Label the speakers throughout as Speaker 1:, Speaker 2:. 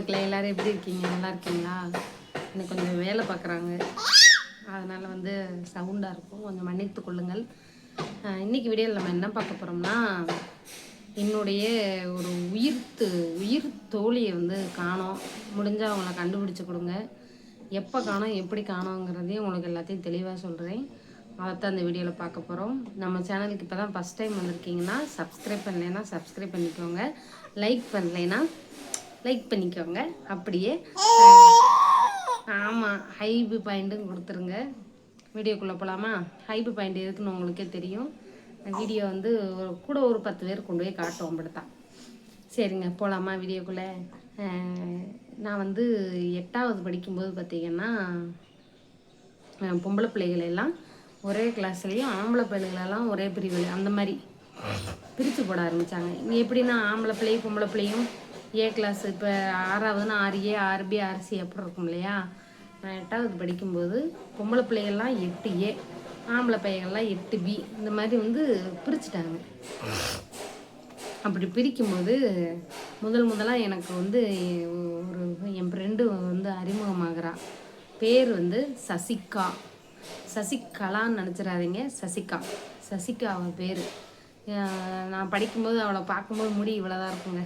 Speaker 1: மக்களே, எல்லோரும் எப்படி இருக்கீங்க? நல்லா இருக்கீங்களா? இன்னைக்கு கொஞ்சம் வேலை பார்க்குறாங்க, அதனால் வந்து சவுண்டாக இருக்கும், கொஞ்சம் மன்னித்து கொள்ளுங்கள். இன்றைக்கி வீடியோவில் நம்ம என்ன பார்க்க போகிறோம்னா, என்னுடைய ஒரு உயிர் தோழியை வந்து காணோம். முடிஞ்சால் அவங்கள கண்டுபிடிச்சி கொடுங்க. எப்போ காணோம், எப்படி காணோங்கிறதையும் உங்களுக்கு எல்லாத்தையும் தெளிவாக சொல்கிறேன். அதைத்தான் இந்த வீடியோவில் பார்க்க போகிறோம். நம்ம சேனலுக்கு இப்போ தான் ஃபஸ்ட் டைம் வந்திருக்கீங்கன்னா சப்ஸ்கிரைப் பண்ணலைன்னா சப்ஸ்கிரைப் பண்ணிக்கோங்க. லைக் பண்ணலைன்னா லைக் பண்ணிக்கோங்க. அப்படியே ஆமாம், ஹைபு பாயிண்ட்டும் கொடுத்துருங்க. வீடியோக்குள்ளே போகலாமா? ஹைபு பாயிண்ட் இருக்குன்னு உங்களுக்கே தெரியும். வீடியோ வந்து கூட ஒரு 10 பேர் கொண்டு போய் காட்டும் அப்படித்தான். சரிங்க, போகலாமா வீடியோக்குள்ளே? நான் வந்து 8வது படிக்கும்போது பார்த்திங்கன்னா, பொம்பளை பிள்ளைகள் எல்லாம் ஒரே கிளாஸ்லேயும் ஆம்பளை பிள்ளைகளெல்லாம் ஒரே பிரிவில் அந்த மாதிரி பிரித்து போட ஆரம்பித்தாங்க. இங்கே எப்படின்னா ஆம்பளை பிள்ளையும் பொம்பளை பிள்ளையும் ஏ கிளாஸ், இப்போ 6வதுன்னா 6A 6B 6C அப்படி இருக்கும் இல்லையா. நான் 8வது படிக்கும்போது பொம்பளை பிள்ளைகள்லாம் 8A, ஆம்பளை பையங்கள்லாம் 8B, இந்த மாதிரி வந்து பிரிச்சுட்டாங்க. அப்படி பிரிக்கும்போது முதலாக எனக்கு வந்து ஒரு என் ஃப்ரெண்டு வந்து அறிமுகமாகறா. பேர் வந்து சசிகலான்னு நினச்சிடாதீங்க, சசிகா அவள் பேர். நான் படிக்கும்போது அவளை பார்க்கும்போது முடி இவ்வளோதான் இருக்குங்க.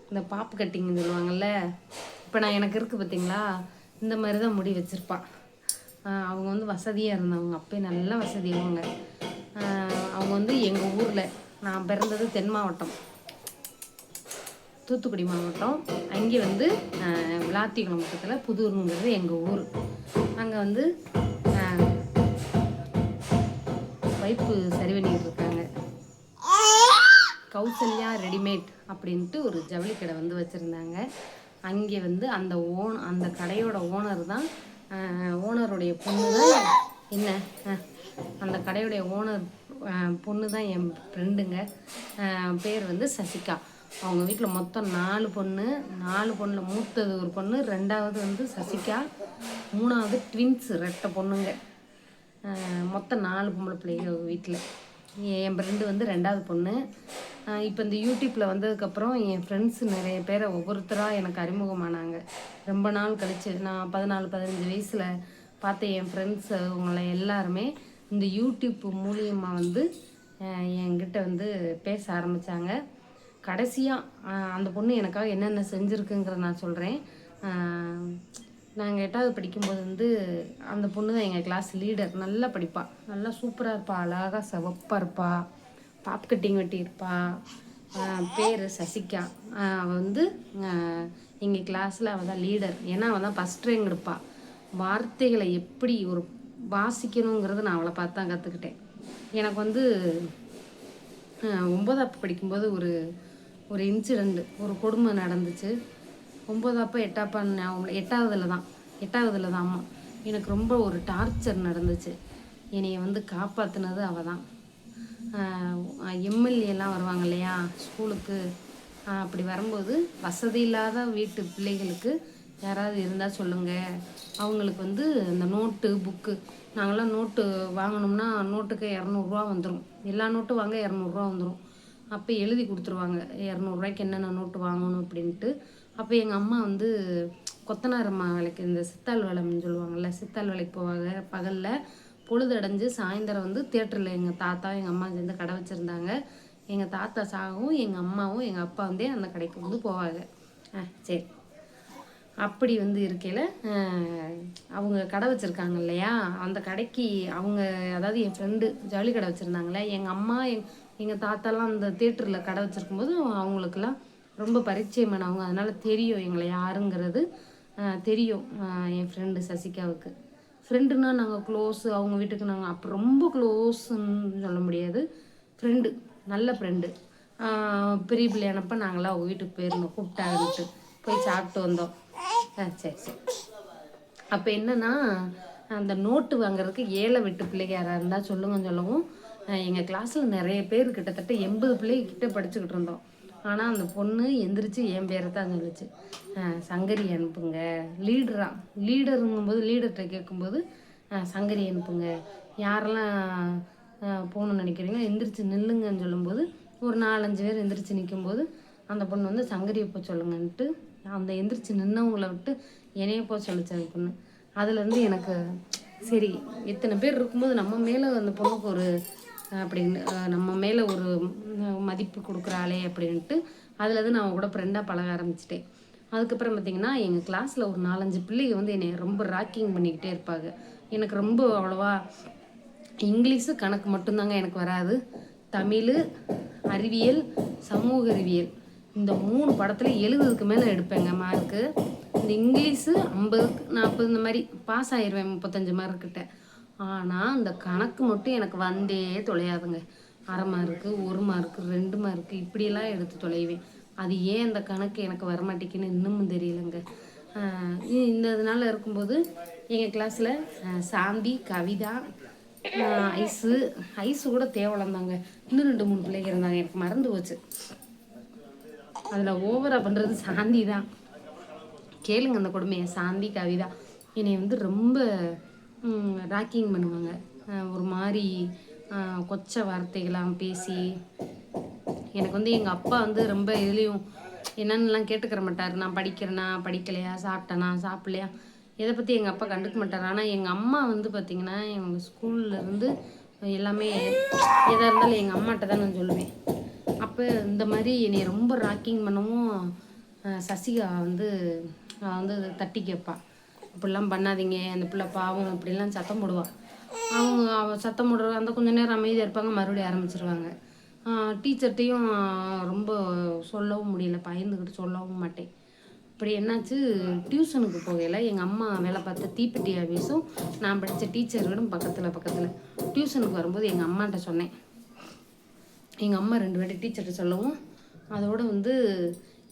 Speaker 1: இந்த பாப்பு கட்டிங்னு சொல்லுவாங்கள்ல, இப்போ நான் எனக்கு இருக்குது பார்த்தீங்களா, இந்த மாதிரி தான் முடி வச்சுருப்பாள். அவங்க வந்து வசதியாக இருந்தவங்க, அப்போ நல்ல வசதியாகவங்க. அவங்க வந்து எங்கள் ஊரில், நான் பிறந்தது தென் மாவட்டம், தூத்துக்குடி மாவட்டம். அங்கே வந்து விளாத்திக்குளம் பக்கத்தில் புதூருங்கிறது எங்கள் ஊர். அங்கே வந்து பைப்பு சரி பண்ணிக்கிட்டு இருக்காங்க. கௌசல்யா ரெடிமேட் அப்படின்ட்டு ஒரு ஜவுளி கடை வந்து வச்சுருந்தாங்க. அங்கே வந்து அந்த கடையோட ஓனர் தான், ஓனருடைய பொண்ணு தான் என்ன, அந்த கடையுடைய ஓனர் பொண்ணு தான் என் ஃப்ரெண்டுங்க. பேர் வந்து சசிகா. அவங்க வீட்டில் மொத்தம் 4 பொண்ணு. 4 பொண்ணில் மூத்தது ஒரு பொண்ணு, 2வது வந்து சசிகா, 3வது ட்வின்ஸு 2 பொண்ணுங்க. மொத்தம் 4 பொம்பளை பிள்ளைங்க வீட்டில். என் ஃப்ரெண்டு வந்து 2வது பொண்ணு. இப்போ இந்த யூடியூப்பில் வந்ததுக்கப்புறம் என் ஃப்ரெண்ட்ஸு நிறைய பேரை ஒவ்வொருத்தராக எனக்கு அறிமுகமானாங்க. ரொம்ப நாள் கழித்து நான் 14-15 வயசில் பார்த்த என் ஃப்ரெண்ட்ஸு அவங்கள எல்லாருமே இந்த யூடியூப் மூலியமாக வந்து என்கிட்ட வந்து பேச ஆரம்பித்தாங்க. கடைசியாக அந்த பொண்ணு எனக்காக என்னென்ன செஞ்சுருக்குங்கிறத நான் சொல்கிறேன். நாங்கள் 8வது படிக்கும்போது வந்து அந்த பொண்ணு தான் எங்கள் கிளாஸ் லீடர். நல்லா படிப்பாள், நல்லா சூப்பராக இருப்பாள், அழகாக சிவப்பாக இருப்பாள், பாப் கட்டிங் வெட்டியிருப்பாள். பேர் சசிகா. அவள் வந்து எங்கள் கிளாஸில் அவள் தான் லீடர். ஏன்னா அவள் தான் ஃபஸ்ட் ரேங்க் எடுப்பாள். வார்த்தைகளை எப்படி ஒரு வாசிக்கணுங்கிறத நான் அவளை பார்த்து தான் கற்றுக்கிட்டேன். எனக்கு வந்து 9வது படிக்கும்போது ஒரு இன்சிடெண்ட், ஒரு கொடுமை நடந்துச்சு. 9வது 8வதுல தான் அம்மா எனக்கு ரொம்ப ஒரு டார்ச்சர் நடந்துச்சு. என்னைய வந்து காப்பாற்றினது அவள் தான். எம்எல்ஏலாம் வருவாங்க இல்லையா ஸ்கூலுக்கு, அப்படி வரும்போது வசதி இல்லாத வீட்டு பிள்ளைகளுக்கு யாராவது இருந்தால் சொல்லுங்கள், அவங்களுக்கு வந்து இந்த நோட்டு புக்கு, நாங்களாம் நோட்டு வாங்கணும்னா நோட்டுக்கு 200 வந்துடும். எல்லா நோட்டும் வாங்க 200 வந்துடும். அப்போ எழுதி கொடுத்துருவாங்க 200 என்னென்ன நோட்டு வாங்கணும் அப்படின்ட்டு. அப்போ எங்கள் அம்மா வந்து கொத்தனார் அம்மா வேலைக்கு, இந்த சித்தாள் வேலைன்னு சொல்லுவாங்கள்ல, சித்தாள் வேலைக்கு போவாங்க. பகலில் பொழுது அடைஞ்சு சாயந்தரம் வந்து தேட்டரில் எங்கள் தாத்தா எங்கள் அம்மா சேர்ந்து கடை வச்சுருந்தாங்க. எங்கள் தாத்தா சாகவும் எங்கள் அம்மாவும் எங்கள் அப்பா வந்து அந்த கடைக்கு வந்து போவாங்க. சரி, அப்படி வந்து இருக்கையில் அவங்க கடை வச்சுருக்காங்க இல்லையா, அந்த கடைக்கு அவங்க, அதாவது என் ஃப்ரெண்டு ஜவுளி கடை வச்சுருந்தாங்களே, எங்கள் அம்மா எங்கள் தாத்தாலாம் அந்த தேட்டரில் கடை வச்சுருக்கும்போது அவங்களுக்கெல்லாம் ரொம்ப பரிச்சயமானவங்க. அதனால் தெரியும் எங்களை யாருங்கிறது தெரியும். என் ஃப்ரெண்டு சசிகாவுக்கு ஃப்ரெண்டுன்னா நாங்கள் க்ளோஸு, அவங்க வீட்டுக்கு நாங்கள் அப்போ ரொம்ப க்ளோஸுன்னு சொல்ல முடியாது, ஃப்ரெண்டு, நல்ல ஃப்ரெண்டு. பெரிய பிள்ளையானப்போ நாங்களாம் அவங்க வீட்டுக்கு போயிருந்தோம், கூப்பிட்டாங்கன்ட்டு போய் சாப்பிட்டு வந்தோம். சரி. அப்போ என்னென்னா, அந்த நோட்டு வாங்குறதுக்கு ஏழை வீட்டு பிள்ளைங்க யாராக இருந்தால் சொல்லுங்கன்னு சொல்லவும், எங்கள் கிளாஸில் நிறைய பேர் கிட்டத்தட்ட 80 பிள்ளைகிட்ட படிச்சுக்கிட்டு இருந்தோம். ஆனால் அந்த பொண்ணு எந்திரிச்சு என் பேரை தான் சொல்லிச்சு, சங்கரி அனுப்புங்க, லீடருங்கும்போது லீடர்கிட்ட கேட்கும்போது சங்கரி அனுப்புங்க, யாரெல்லாம் போகணுன்னு நினைக்கிறீங்களோ எந்திரிச்சு நில்லுங்கன்னு சொல்லும்போது ஒரு 4-5 பேர் எந்திரிச்சு நிற்கும்போது அந்த பொண்ணு வந்து சங்கரி எப்போ சொல்லுங்கன்ட்டு அந்த எந்திரிச்சு நின்னவங்கள விட்டு என்னைய போக சொல்லிச்சு அந்த பொண்ணு. அதுலேருந்து எனக்கு சரி இத்தனை பேர் இருக்கும்போது நம்ம மேலே அந்த பொண்ணுக்கு ஒரு அப்படின்னு நம்ம மேலே ஒரு மதிப்பு கொடுக்குறாளே அப்படின்ட்டு அதுலேருந்து நான் அவங்க கூட ஃப்ரெண்டாக பழக ஆரம்பிச்சிட்டேன். அதுக்கப்புறம் பார்த்திங்கன்னா எங்கள் கிளாஸில் ஒரு 4-5 பிள்ளைங்க வந்து என்னை ரொம்ப ராக்கிங் பண்ணிக்கிட்டே இருப்பாங்க. எனக்கு ரொம்ப அவ்வளோவா இங்கிலீஷு கணக்கு மட்டும்தாங்க எனக்கு வராது. தமிழ், அறிவியல், சமூக அறிவியல் இந்த 3 படத்துல 70க்கு மேலே எடுப்பேங்க மார்க்கு. இந்த இங்கிலீஷு 50-40 இந்த மாதிரி பாஸ் ஆயிடுவேன் 35 மார்க்கிட்ட. ஆனால் இந்த கணக்கு மட்டும் எனக்கு வந்தே தொலையாதுங்க. 1/2 மார்க்கு, 1 மார்க்கு, 2 மார்க்கு இப்படியெல்லாம் எடுத்து தொலைவேன். அது ஏன் அந்த கணக்கு எனக்கு வரமாட்டேங்குன்னு இன்னமும் தெரியலைங்க. இந்த இதனால் இருக்கும்போது எங்கள் கிளாஸில் சாந்தி, கவிதா, ஐஸு கூட தேவலந்தாங்க. இன்னும் 2-3 பிள்ளைங்க இருந்தாங்க, எனக்கு மறந்து போச்சு. அதில் ஓவராக பண்ணுறது சாந்தி தான். கேளுங்க அந்த கொடுமையை. சாந்தி, கவிதா என்னை வந்து ரொம்ப ராக்கிங் பண்ணுவாங்க. ஒரு மாதிரி கொச்ச வார்த்தைகளாம் பேசி எனக்கு வந்து எங்கள் அப்பா வந்து ரொம்ப இதுலேயும் என்னன்னுலாம் கேட்டுக்கிற மாட்டார். நான் படிக்கிறேனா படிக்கலையா, சாப்பிட்டேனா சாப்பிட்லையா, இதை பற்றி எங்கள் அப்பா கண்டுக்க மாட்டார். ஆனால் எங்கள் அம்மா வந்து பார்த்திங்கன்னா எங்கள் ஸ்கூல்லேருந்து எல்லாமே எதாக இருந்தாலும் எங்கள் அம்மாட்ட தான் நான் சொல்லுவேன். அப்போ இந்த மாதிரி என்னை ரொம்ப ராக்கிங் பண்ணவும் சசிகா வந்து தட்டி கேட்பாள். அப்படிலாம் பண்ணாதீங்க, அந்த பிள்ளை பாவம் அப்படிலாம் சத்தம் போடுவாள். அவங்க சத்தம் போடுற அந்த கொஞ்சம் நேரம் அமைதியாக இருப்பாங்க, மறுபடியும் ஆரம்பிச்சிருவாங்க. டீச்சர்கிட்டையும் ரொம்ப சொல்லவும் முடியல, பயந்துக்கிட்டு சொல்லவும் மாட்டேன். இப்படி என்னாச்சு, டியூஷனுக்கு போகல எங்கள் அம்மா வேலை பார்த்த தீப்பெட்டி ஆஃபீஸும் நான் படித்த டீச்சர் வீடும் பக்கத்தில். டியூஷனுக்கு வரும்போது எங்கள் அம்மாட்ட சொன்னேன். எங்கள் அம்மா 2 வாட்டி டீச்சர்கிட்ட சொல்லவும் அதோடு வந்து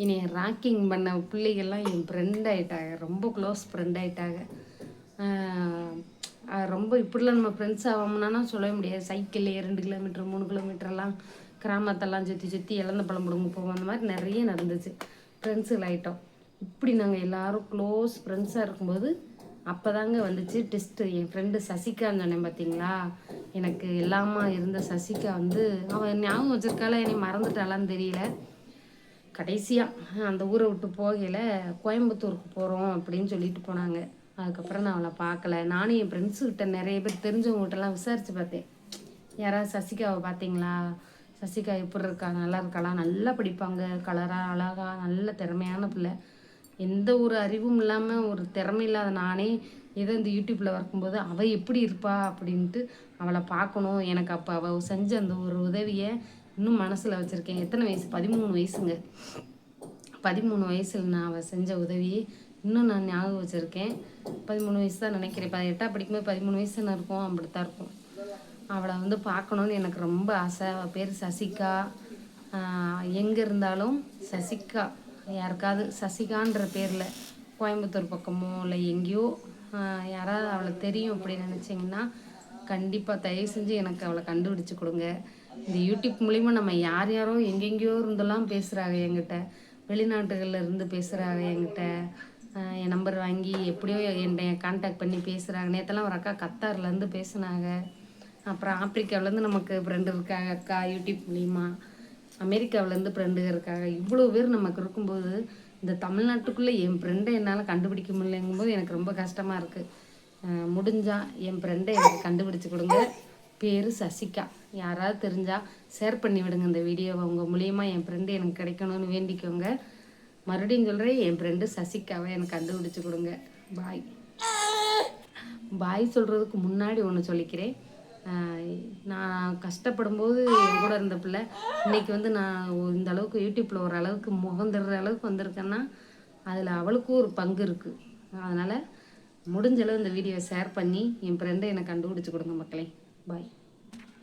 Speaker 1: என்னை ராக்கிங் பண்ண பிள்ளைகள்லாம் என் ஃப்ரெண்ட் ஆகிட்டாங்க, ரொம்ப க்ளோஸ் ஃப்ரெண்ட் ஆகிட்டாங்க. ரொம்ப இப்படிலாம் நம்ம ஃப்ரெண்ட்ஸ் ஆகாமனா சொல்லவே முடியாது. சைக்கிள்லேயே 2 கிலோமீட்டர் 3 கிலோமீட்டர்லாம் கிராமத்தெல்லாம் சுற்றி இழந்த பழம் பிடுங்க போவோம். அந்த மாதிரி நிறைய நடந்துச்சு. ஃப்ரெண்ட்ஸுகள் ஆகிட்டோம். இப்படி நாங்கள் எல்லோரும் க்ளோஸ் ஃப்ரெண்ட்ஸாக இருக்கும்போது அப்போ தாங்க வந்துச்சு டெஸ்ட்டு. என் ஃப்ரெண்டு சசிகான்னு சொன்னேன் பார்த்தீங்களா, எனக்கு எல்லாமா இருந்த சசிகா வந்து அவன் ஞாபகம் வச்சிருக்காளா என்னை மறந்துட்டாளான்னு தெரியல. கடைசியாக அந்த ஊரை விட்டு போகல, கோயம்புத்தூருக்கு போகிறோம் அப்படின்னு சொல்லிட்டு போனாங்க. அதுக்கப்புறம் நான் அவளை பார்க்கல. நானும் என் ஃப்ரெண்ட்ஸுக்கிட்ட நிறைய பேர் தெரிஞ்சவங்ககிட்டலாம் விசாரித்து பார்த்தேன். யாராவது சசிகாவை பார்த்தீங்களா, சசிகா எப்படி இருக்கா, நல்லா இருக்காளா, நல்லா படிப்பாங்க, கலராக அழகா நல்ல திறமையான பிள்ளை, எந்த ஒரு அறிவும் இல்லாமல் ஒரு திறமை இல்லாத நானே ஏதோ இந்த யூடியூப்பில் வரும்போது அவள் எப்படி இருப்பா அப்படின்ட்டு அவளை பார்க்கணும். எனக்கு அப்போ அவள் செஞ்ச அந்த ஒரு உதவியை இன்னும் மனசில் வச்சுருக்கேன். எத்தனை வயசு, 13 வயசுங்க. 13 வயசில் நான் அவள் செஞ்ச உதவியை இன்னும் நான் ஞாபகம் வச்சுருக்கேன். 13 வயசு தான் நினைக்கிறேன். 18 படிக்கும்போது 13 வயசுன்னு இருக்கும், அப்படித்தான் இருக்கும். அவளை வந்து பார்க்கணுன்னு எனக்கு ரொம்ப ஆசை. அவள் பேர் சசிகா. எங்கே இருந்தாலும் சசிகா, யாருக்காவது சசிகான்ற பேரில் கோயம்புத்தூர் பக்கமோ இல்லை எங்கேயோ யாராவது அவளை தெரியும் அப்படின்னு நினச்சிங்கன்னா கண்டிப்பாக தயவு செஞ்சு எனக்கு அவளை கண்டுபிடிச்சி கொடுங்க. இந்த யூடியூப் மூலிமா நம்ம யாரோ எங்கெங்கேயோ இருந்தெல்லாம் பேசுகிறாங்க என்கிட்ட, வெளிநாட்டுகளில் இருந்து பேசுகிறாங்க என்கிட்ட. என் நம்பர் வாங்கி எப்படியோ என்னை கான்டாக்ட் பண்ணி பேசுகிறாங்க. நேற்றெல்லாம் ஒரு அக்கா கத்தார்லேருந்து பேசுனாங்க. அப்புறம் ஆப்பிரிக்காவிலேருந்து நமக்கு ஃப்ரெண்டு இருக்காங்க அக்கா யூடியூப் மூலிமா. அமெரிக்காவிலேருந்து ஃப்ரெண்டுங்க இருக்காங்க. இவ்வளோ பேர் நமக்கு இருக்கும்போது இந்த தமிழ்நாட்டுக்குள்ளே என் ஃப்ரெண்டை என்னால் கண்டுபிடிக்க முடியலைங்கும்போது எனக்கு ரொம்ப கஷ்டமாக இருக்குது. முடிஞ்சால் என் ஃப்ரெண்டை எனக்கு கண்டுபிடிச்சி கொடுங்க. பேர் சசிகா. யாராவது தெரிஞ்சால் ஷேர் பண்ணி விடுங்க இந்த வீடியோவை. உங்கள் மூலியமாக என் ஃப்ரெண்டு எனக்கு கிடைக்கணும்னு வேண்டிக்கோங்க. மறுபடியும் சொல்கிறேன், என் ஃப்ரெண்டு சசிகாவை எனக்கு கண்டுபிடிச்சி கொடுங்க. பாய் சொல்கிறதுக்கு முன்னாடி ஒன்று சொல்லிக்கிறேன். நான் கஷ்டப்படும்போது என் கூட இருந்த பிள்ளை இன்றைக்கி வந்து நான் இந்த அளவுக்கு யூடியூப்பில் ஓரளவுக்கு முகம் தர்ற அளவுக்கு வந்திருக்கேன்னா அதில் அவளுக்கும் ஒரு பங்கு இருக்குது. அதனால் முடிஞ்சளவு இந்த வீடியோவை ஷேர் பண்ணி என் ஃப்ரெண்டை எனக்கு கண்டுபிடிச்சி கொடுங்க மக்களே. பாய்.